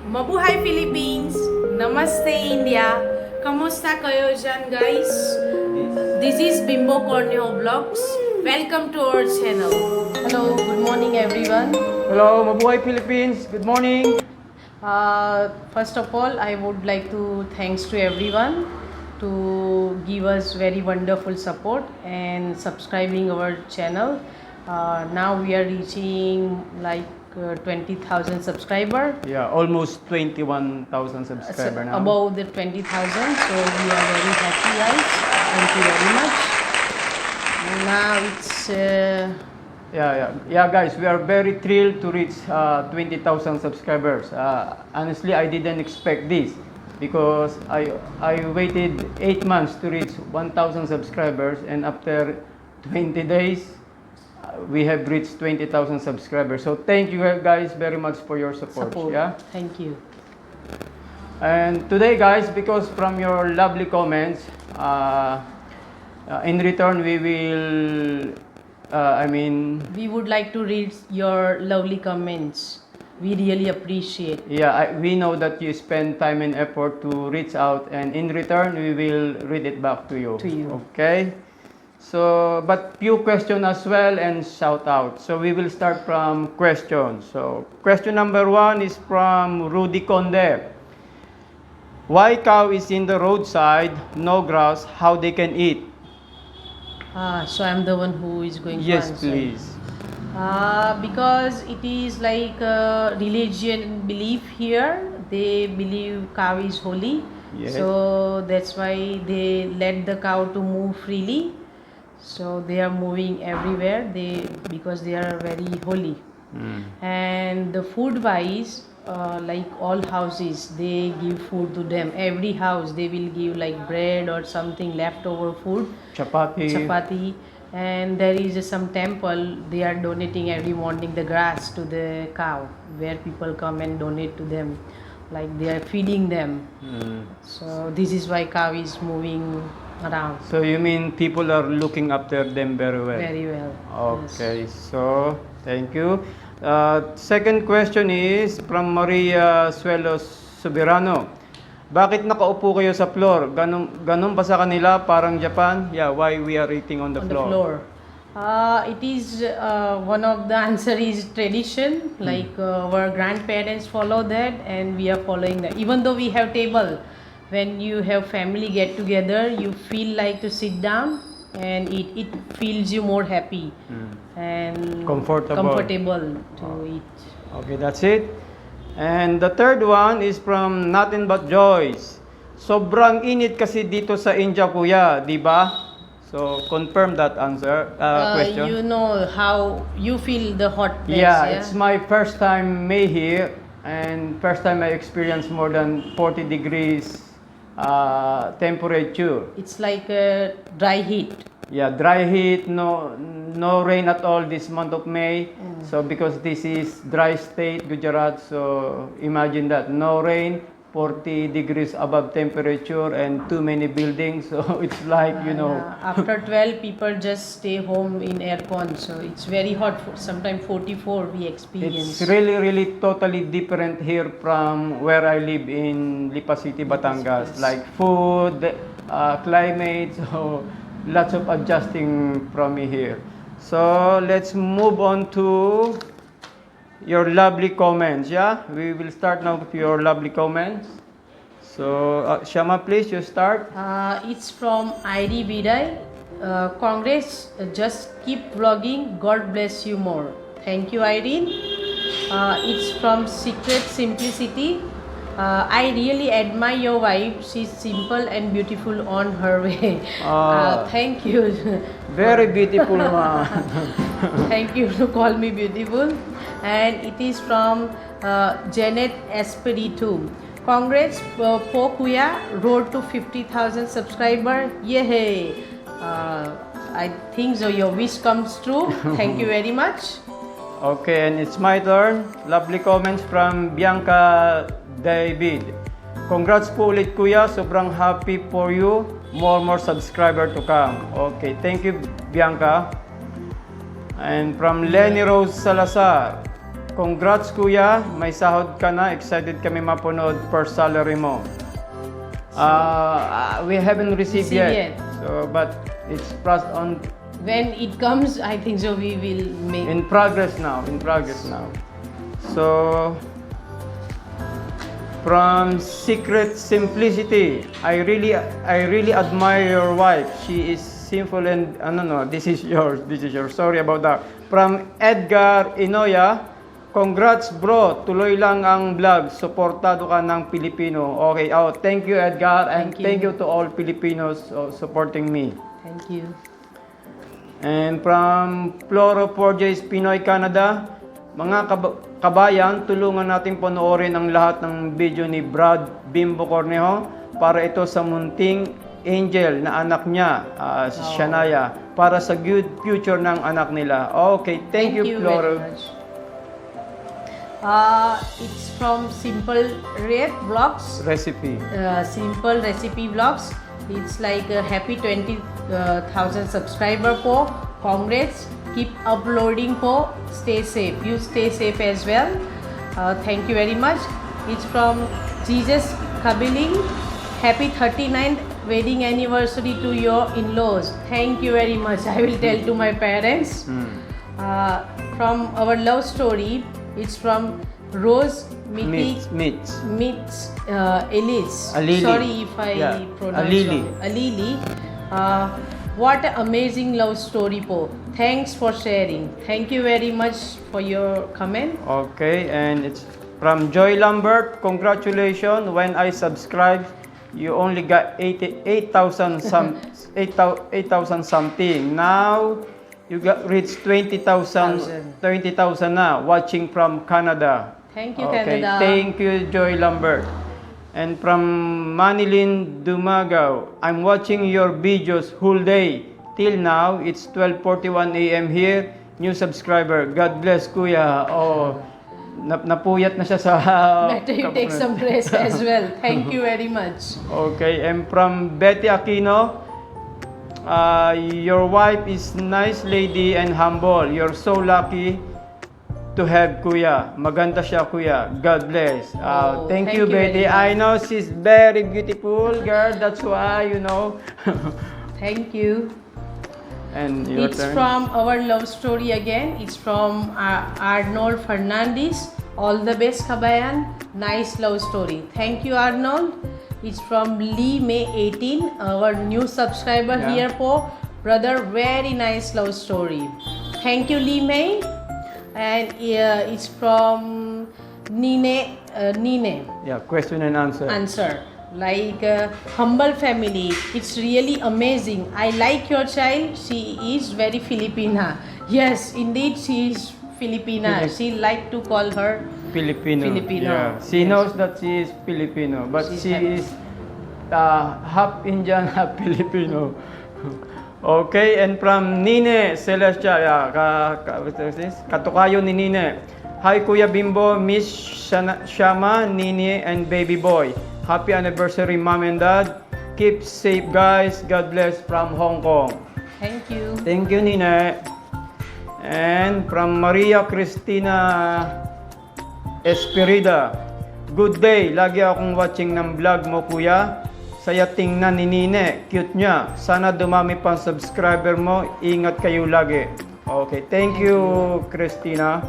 Mabuhay Philippines! Namaste India! Kamusta kayo dyan guys? This is Bimbo Corneo Vlogs. Welcome to our channel. Hello, good morning everyone. Hello, Mabuhay Philippines. Good morning. First of all, I would like to thanks to everyone to give us very wonderful support and subscribing our channel. Now we are reaching like 20,000 subscriber. Yeah, almost 21,000 subscriber now. Above the 20,000. So we are very happy guys. Thank you very much. Now it's Yeah, guys, we are very thrilled to reach 20,000 subscribers. Honestly, I didn't expect this because I waited 8 months to reach 1,000 subscribers, and after 20 days, we have reached 20,000 subscribers. So thank you guys very much for your support. Yeah. Thank you. And today, guys, because from your lovely comments, in return, we will, We would like to read your lovely comments. We really appreciate. yeah, we know that you spend time and effort to reach out, and in return, we will read it back to you. To you. Okay? So, but few questions as well and shout out. So, we will start from questions. So, question number 1 is from Rudy Conde. Why cow is in the roadside, no grass, how they can eat? So I'm the one who is going to Yes, answer. please. Because it is like a religion belief here. They believe cow is holy. Yes. So that's why they let the cow to move freely. So they are moving everywhere. Because they are very holy. And the food wise, like all houses, they give food to them. Every house they will give like bread or something leftover food, chapati. And there is some temple, they are donating every morning the grass to the cow, where people come and donate to them, like they are feeding them. So this is why cow is moving around So you mean people are looking after them very well? very well. Okay, so thank you. Second question is from Maria Suelos Soberano. Bakit nakaupo kayo sa floor? Ganun ba sa kanila? Parang Japan? Yeah, why we are eating on the On floor? the floor. It is one of the answer is tradition, like our grandparents follow that and we are following that. Even though we have table, when you have family get together, you feel like to sit down and eat. It feels you more happy and comfortable to eat. Okay, that's it. And the third one is from Nothing But Joys. Sobrang init kasi dito sa India, kuya, di ba? So, confirm that answer, question. You know how you feel the hot place, Yeah, it's my first time May here, and first time I experienced more than 40 degrees temperature. It's like a dry heat. Yeah, dry heat, no rain at all this month of May. So because this is dry state, Gujarat, so imagine that, no rain, 40 degrees above temperature, and too many buildings. So it's like, After 12, people just stay home in aircon, so it's very hot. Sometimes 44 we experience. it's really totally different here from where I live in Lipa City, Batangas. Yes. Like food, climate, so lots of adjusting from me here. So let's move on to your lovely comments. Yeah, we will start now with your lovely comments. So Shama, please, you start. It's from ID Vidai. Congress, just keep vlogging. God bless you more. Thank you, Irene. It's from Secret Simplicity. I really admire your wife. She's simple and beautiful on her way. Thank you. Very beautiful, ma. Thank you to call me beautiful. And it is from Janet Espiritu. Congrats, Pokuya, road to 50,000 subscriber. Yay! I think so your wish comes true. Thank you very much. Okay, and it's my turn. Lovely comments from Bianca David. Congrats po ulit, kuya. Sobrang happy for you. More subscriber to come. Okay, thank you, Bianca. And from Lenny Rose Salazar. Congrats kuya, may sahod ka na. Excited kami mapanood first salary mo. We haven't received yet. So, but it's pressed on When it comes, I think so we will make. in progress now. So, from Secret Simplicity, I really admire your wife. She is simple and no, this is yours. Sorry about that. From Edgar Inoya, congrats bro, tuloy lang ang vlog. Suportado ka ng Pilipino. Okay, thank you Edgar, and Thank you. thank you to all Filipinos supporting me. Thank you. And from Floro 4J's Pinoy Canada, mga kabayan, tulungan natin panoorin ang lahat ng video ni Brad Bimbo Cornejo para ito sa munting angel na anak niya, si Shania, para sa good future ng anak nila. Okay, thank you Floro. very much. It's from Simple Red Vlogs. Recipe. Simple Recipe Vlogs. It's like a happy 20,000 subscriber po. Congrats. Keep uploading po. Stay safe. You stay safe as well. Thank you very much. It's from Jesus Kabiling. Happy 39th wedding anniversary to your in-laws. Thank you very much. I will tell to my parents. From our love story, it's from Rose Meets. meets Elise. Alili. Sorry if I Yeah, pronounce Alili. wrong. Alili. What an amazing love story po. Thanks for sharing. Thank you very much for your comment. Okay, and it's from Joy Lambert. Congratulations. When I subscribed, you only got 8,000 something. Now you got reached 20,000 na watching from Canada. Thank you, Okay, Canada. thank you Joy Lambert. And from Manilin Dumagaw, I'm watching your videos whole day. Till now, it's 12:41 a.m. here. New subscriber. God bless, Kuya. Napuyat na siya sa... Better you take some rest as well. Thank you very much. Okay, and from Betty Aquino, your wife is nice lady and humble. You're so lucky to have Kuya. Maganda siya, Kuya. God bless. Thank you, Betty. very much. I know she's very beautiful, girl. That's why, Thank you. And your It's turn. from our love story again. It's from Arnold Fernandez. All the best, Kabayan. Nice love story. Thank you, Arnold. It's from Lee May 18, our new subscriber Yeah. here po. Brother, very nice love story. Thank you, Lee May. And it's from Nine. Yeah, question and answer. Answer. Like humble family, it's really amazing. I like your child. She is very Filipina. Yes, indeed, she is Filipina. She like to call her Filipino. Filipino. Yeah. She Yes. knows that she is Filipino, but She's she happy. is half Indian, half Filipino. Okay, and from Nine Celestia, what's this? Katukayo ni Nine. Hi Kuya Bimbo, Miss Shama, Nini, and baby boy. Happy anniversary, Mom and Dad. Keep safe, guys. God bless from Hong Kong. Thank you. Thank you, Nina. And from Maria Cristina Esperida. Good day. Lagi akong watching ng vlog mo, Kuya. Saya tingnan ni Nine. Cute niya. Sana dumami pang subscriber mo. Ingat kayo lagi. Okay. Thank you, Cristina.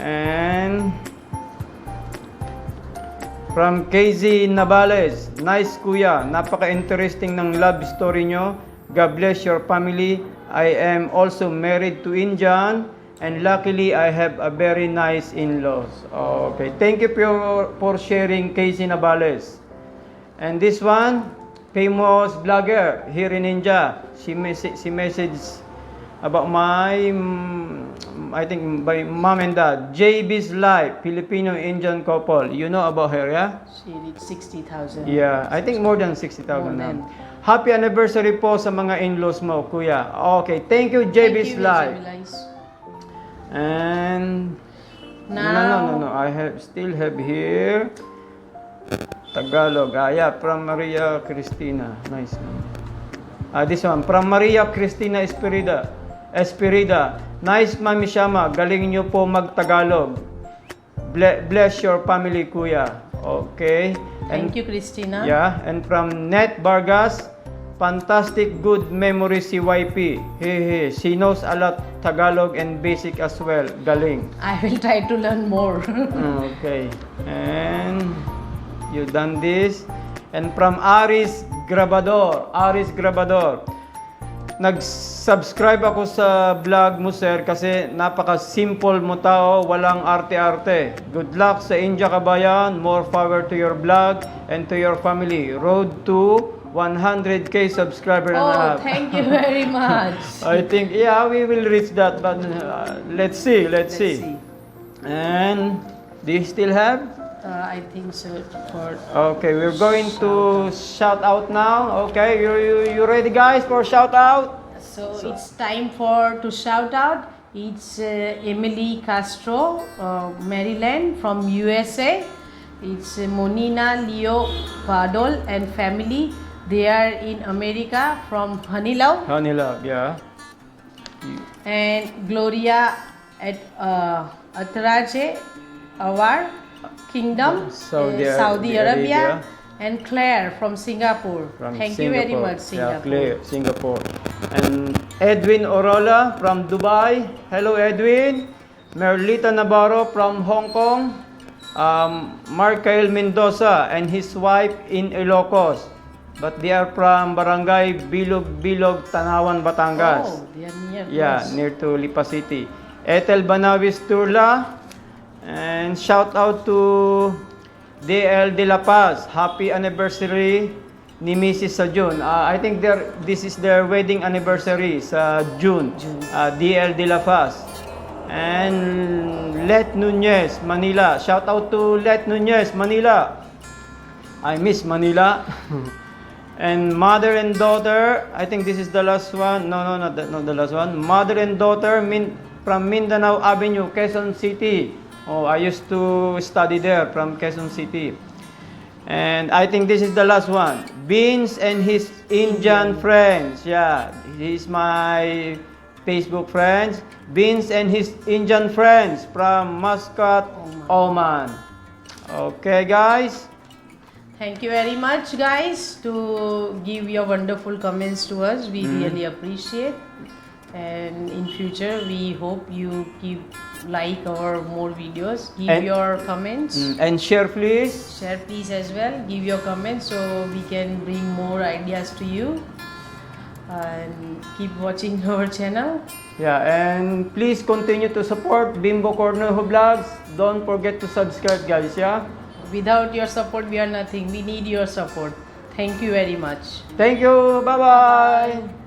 And from KZ Navales, nice Kuya, napaka-interesting ng love story nyo. God bless your family. I am also married to Indian and luckily I have a very nice in-laws. Okay, thank you for sharing KZ Navales. And this one, famous vlogger here in India. She messaged about my, I think, my mom and dad. JB's Life, Filipino-Indian couple. You know about her, yeah? She reached 60,000. Yeah, I think more than 60,000 More now. than. Happy anniversary po sa mga in-laws mo, Kuya. Okay, thank you, JB's Thank you, Life. Lies. And Now- no. I still have here Tagalog. Yeah, from Maria Cristina. Nice one. This one from Maria Cristina Esperida. Nice, Mami Shama. Galing niyo po mag-Tagalog. bless your family, Kuya. Okay. Thank you, Christina. Yeah, and from Net Vargas, fantastic good memory si YP. She knows a lot Tagalog and basic as well. Galing. I will try to learn more. Okay. And you done this. And from Aris Grabador. Nag-subscribe ako sa vlog mo, sir, kasi napaka-simple mo tao, walang arte-arte. Good luck sa India, kabayan. More power to your vlog and to your family. Road to 100K subscriber and a Oh, half. thank you very much. I think, yeah, we will reach that, but let's see. See. And do you still have? I think so. For Okay, we're going to shout out now. Okay, you ready, guys, for shout out? So it's time to shout out. It's Emily Castro, Maryland from USA. It's Monina Leo Padol and family. They are in America from Honeylaw. Honey Love, yeah. And Gloria at Atraje, our Kingdom, Saudi Arabia. Arabia. And Claire from Singapore. From Thank you very Singapore. much, Singapore. Yeah, Claire, Singapore. And Edwin Orola from Dubai. Hello, Edwin. Merlita Navarro from Hong Kong. Marcael Mendoza and his wife in Ilocos. But they are from Barangay Bilog, Tanawan, Batangas. Oh, they are near. Yeah, close. near to Lipa City. Ethel Banawis Turla. And shout out to DL De La Paz. Happy anniversary ni Mrs. sa June. I think this is their wedding anniversary sa June. DL De La Paz. And Let Nunez, Manila. Shout out to Let Nunez, Manila. I miss Manila. And mother and daughter, I think this is the last one. No, not the last one. Mother and daughter from Mindanao Avenue, Quezon City. Oh, I used to study there from Quezon City. And I think this is the last one. Beans and his Indian friends. Yeah, he's my Facebook friends. Beans and his Indian friends from Muscat, Oman. Okay, guys. Thank you very much, guys, to give your wonderful comments to us. We really appreciate. And in future, we hope you keep like our more videos. Give And- your comments. And share, please. Share please as well. Give your comments so we can bring more ideas to you. And keep watching our channel. Yeah, and please continue to support Bimbo Cornejo Vlogs. Don't forget to subscribe, guys, yeah? Without your support, we are nothing. We need your support. Thank you very much. Thank you. Bye-bye.